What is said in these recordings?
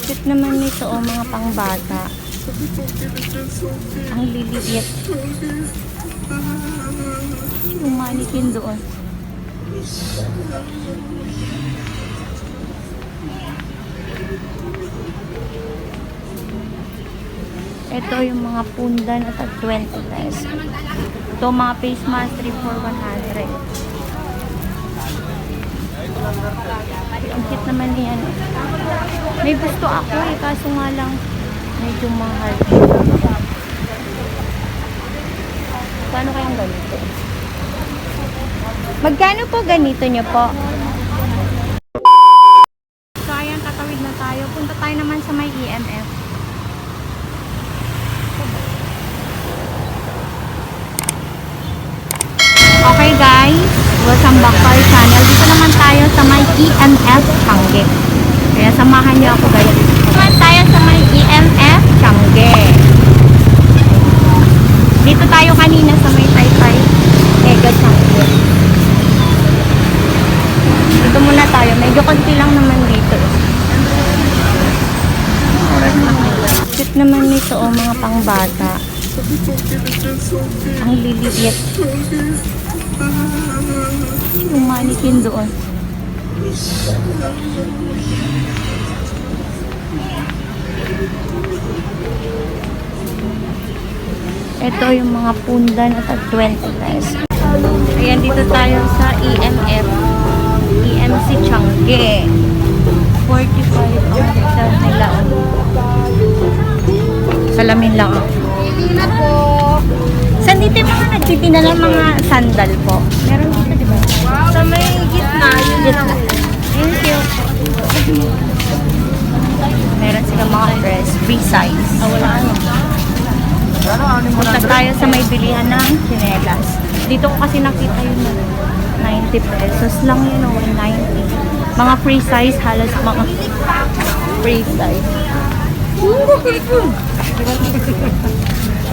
Cute naman nito, oh, mga pangbata. Ang liliit. Yung mannequin doon. Ito yung mga pundan at 20 pesos. Ito mga face mask 3 for 100. Ang cute naman niyan. May gusto ako eh, kaso nga lang medyo mahal. Paano kayang ganito? Magkano po ganito nyo po? So ayan, tatawid na tayo. Punta tayo naman sa may EMF. Okay guys, welcome back to our channel. Dito naman tayo sa may EMF Changi. Kaya samahan niyo ako guys. Dito naman tayo sa may EMF Changi. Dito tayo kanina sa may Taytay Ega Changi. Dito muna tayo. Medyo konti lang naman dito. Cute naman nito, oh, mga pangbata. Ang liliit. Yung mannequin doon. Ito yung mga pundan at 20 pesos. Ayan, dito tayo sa EMF. EMC Changi. 45 ang pizza nila. Salamin lang. Hindi na po. Saan dito yung mga nagtitinda ng mga sandal po? Meron dito, di ba? Sa may gitna, yun Gitna. Thank you. Meron sila mga dress, free size. Wala ano. Punta tayo sa may bilihan ng chinelas. Dito ko kasi nakita yun na 90 pesos lang yun, 190. Mga free size, halos mga free size.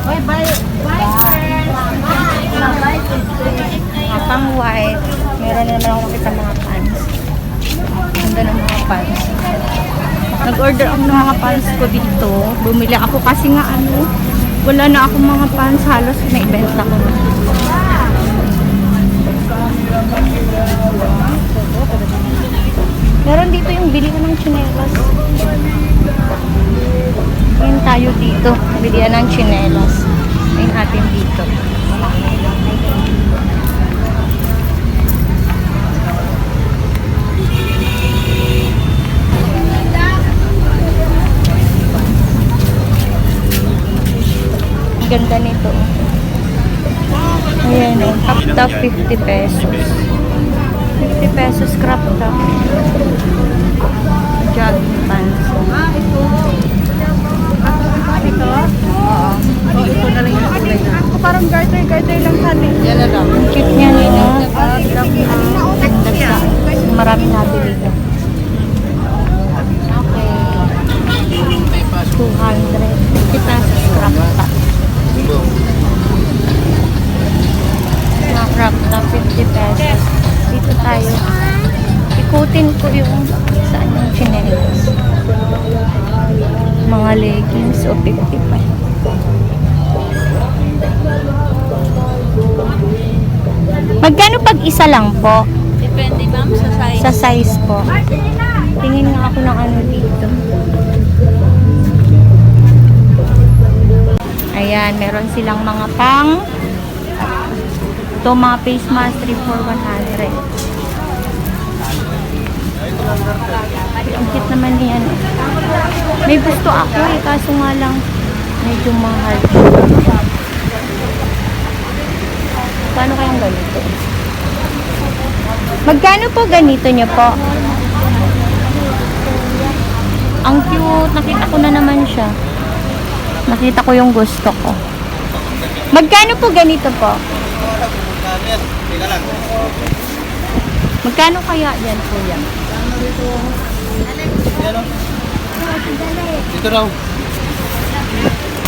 Oy, bye. Mga pang white. Meron na naman ako nakita mga pants. Ganda ng mga pants. Nag-order ako ng mga pants ko dito. Bumili ako kasi nga ano, wala na ako mga pants. Halos na-ibenta ko na. Meron dito yung bilihan ng chinelas. Ayun tayo dito. Bilihan ng chinelas. Ayun natin dito. Ang ganda nito. Ayan o. Crop top 50 pesos. 50 pesos crop top. Jogging pants. Ito? Oo. O, ito na lang yung kulay na. Ako parang garter lang sabi. Yan na lang. Ang cute niya nila. Maraming nabili ito. Okay. 200. 50 pesos crop top. Mga crop top 50 pesos. Dito tayo. Ikutin ko yung saan yung chinelas. Mga leggings o 55. Magkano pag isa lang po? Depende ma'am sa size. Sa size po. Tingin nga ako ng ano dito. Ayan, meron silang mga pang ito mga face mask 3 for 100. Ang cute naman niyan. May gusto ako eh, kaso nga lang medyo mahal. Paano kayang ganito? Magkano po ganito nyo po? Ang cute. Nakita ko na naman siya. Nakita ko yung gusto ko. Magkano po ganito po? Magkano kaya yan po yan? Dito raw.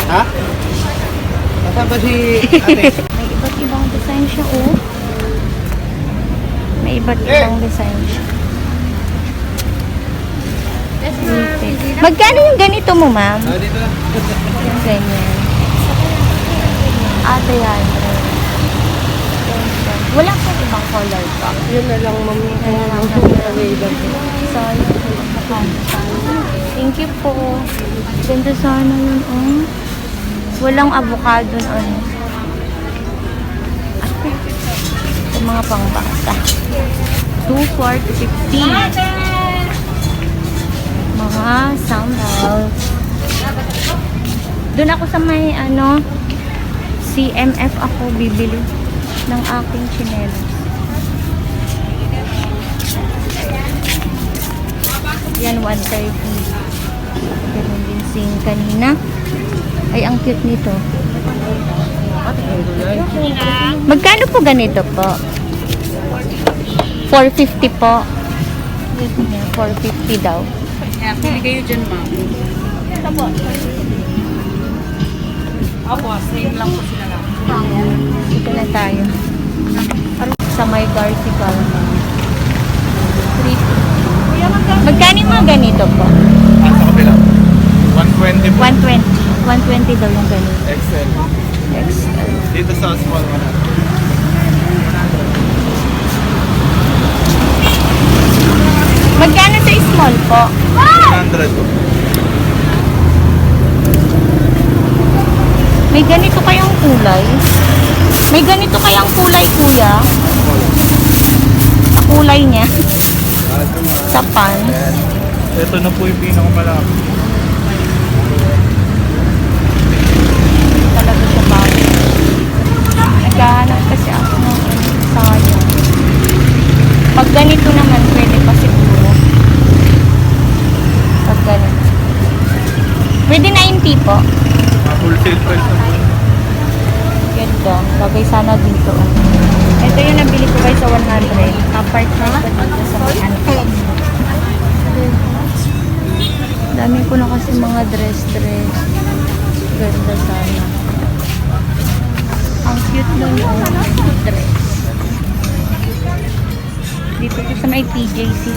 Ha? Nasaan ba si ate? May iba't ibang design siya, oh. May iba't ibang design siya. Yes ma'am, pili Magkano yung ganito mo, ma'am? Dito na. Yung ganyan. Ah, 300. Wala pa ibang color pa. Yun na lang, ma'am. Sayang. Thank you po. Ganda sana yun, oh. Walang avocado na ano. Ito mga pangbata. 2,450. Mga sandals. Doon ako sa may ano, CMF ako bibili ng aking tsinelas. Yan, 130. Ganun din sing kanina. Ay, ang cute nito. Magkano po ganito po? 450 po. 450 daw. Yeah, pili kayo dyan, ma'am. Opo, same lang po sila lang. Dito na tayo. Sa may Garci Calma. Magkano yung mga ganito po? Sa kabila. 120 po. 120. 120 daw yung ganito. XL. XL. Dito sa small one. Magkano sa small po? 100 po. May ganito kayang kulay? May ganito kayang kulay, kuya? Sa kulay niya. Sa pants. Ito na po yung pinakamalaki. Talaga siya bago. Naghahanap kasi ako ng sayang. Pag ganito naman, pwede pa siguro. Pag ganito. Pwede 90 po. Wholesale price na po. Ganda. Bagay sana dito. Ito yung nabili ko guys sa 100. Kapart na ito dito sa may ano. Dami ko na kasi mga dress. Ganda sana. Ang cute nun yung dress. Dito ko sa may TJC.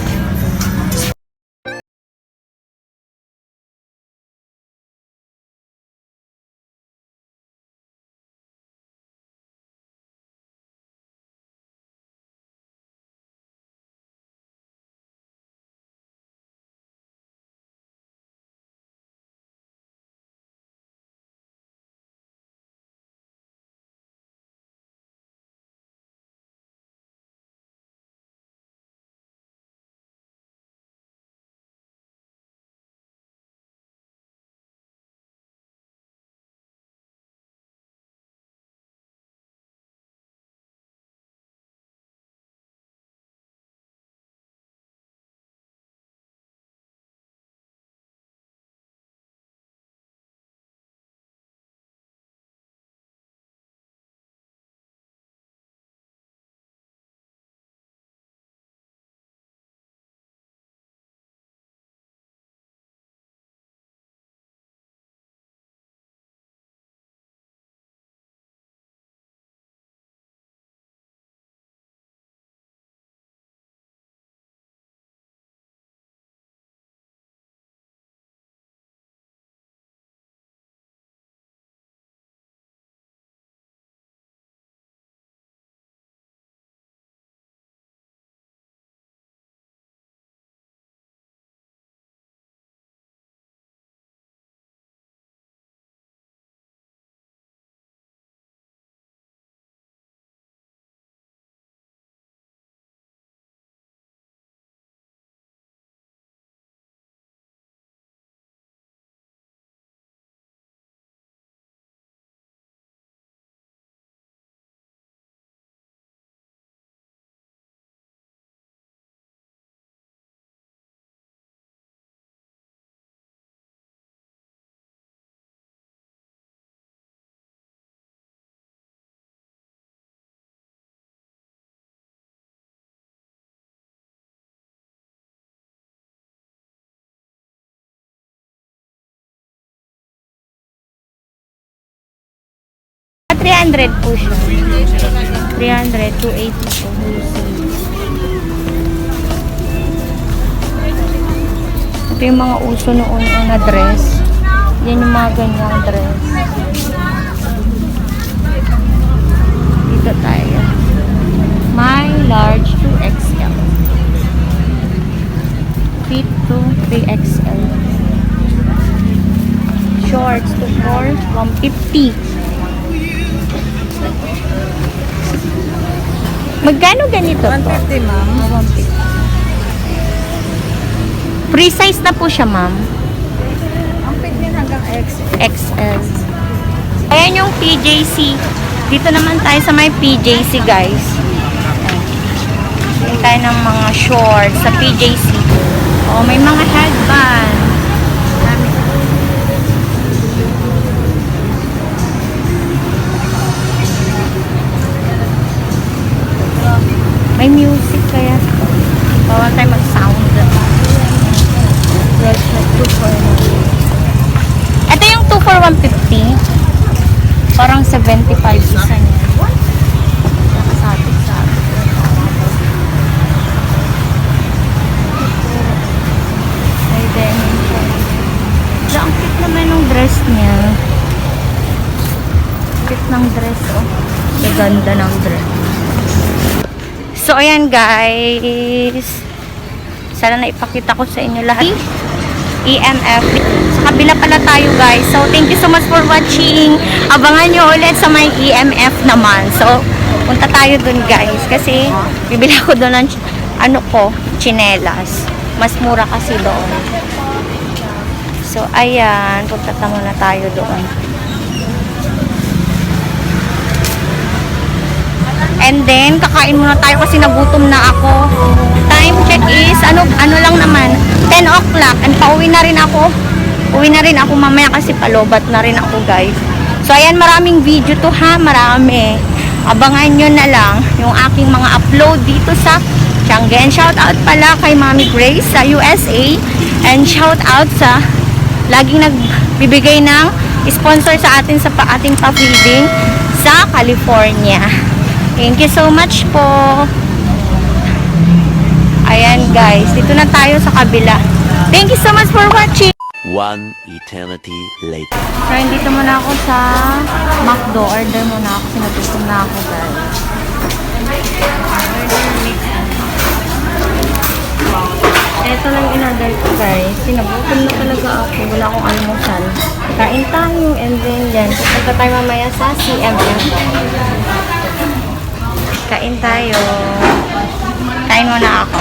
Ah, 300 po siya. 300, 280 po. Ito yung mga uso noon na dress. Yan yung mga ganyang dress. Dito tayo. My large to XL. Fit to 3XL. Shorts to 4, 150. Magkano ganito to? 150, ma'am. 150. Free size na po siya, ma'am. Ang fit niyan hanggang XL. XL. Ayan yung PJC. Dito naman tayo sa may PJC, guys. Tingin tayo ng mga shorts sa PJC. Oh, may mga headband. May music kaya. Bawal tayo mag-sound. Ito yung 2 for 150. Parang 75 isa niya. Nakasabit-sabit. May denim siya. Ang cute naman ng dress niya. Cute ng dress, oh. Ganda ng dress. So, ayan guys. Sana naipakita ko sa inyo lahat. EMF. Sa kabila pala tayo guys. So, thank you so much for watching. Abangan nyo ulit sa may EMF naman. So, punta tayo dun guys. Kasi, bibili ako dun ng chinelas. Mas mura kasi doon. So, ayan. Punta muna tayo doon. And then, kakain muna tayo kasi nagutom na ako. Time check is, ano lang naman, 10 o'clock. And pauwi na rin ako. Uwi na rin ako mamaya kasi palobat na rin ako, guys. So, ayan, maraming video to ha. Marami. Abangan nyo na lang yung aking mga upload dito sa Tiangge. And shout out pala kay Mami Grace sa USA. And shout out sa laging nagbibigay ng sponsor sa atin sa ating pa-feeding sa California. Thank you so much po. Ayan guys, dito na tayo sa kabila. Thank you so much for watching. One eternity later. So, dito muna ako sa McDo. Order muna ako. Sinutusin na ako guys. Ito lang in-order ko guys. Sinagutom na talaga ako. Wala akong almusal. Kain tayo and then yan. Pupunta tayo mamaya sa CMF. Kain tayo. Kain muna ako.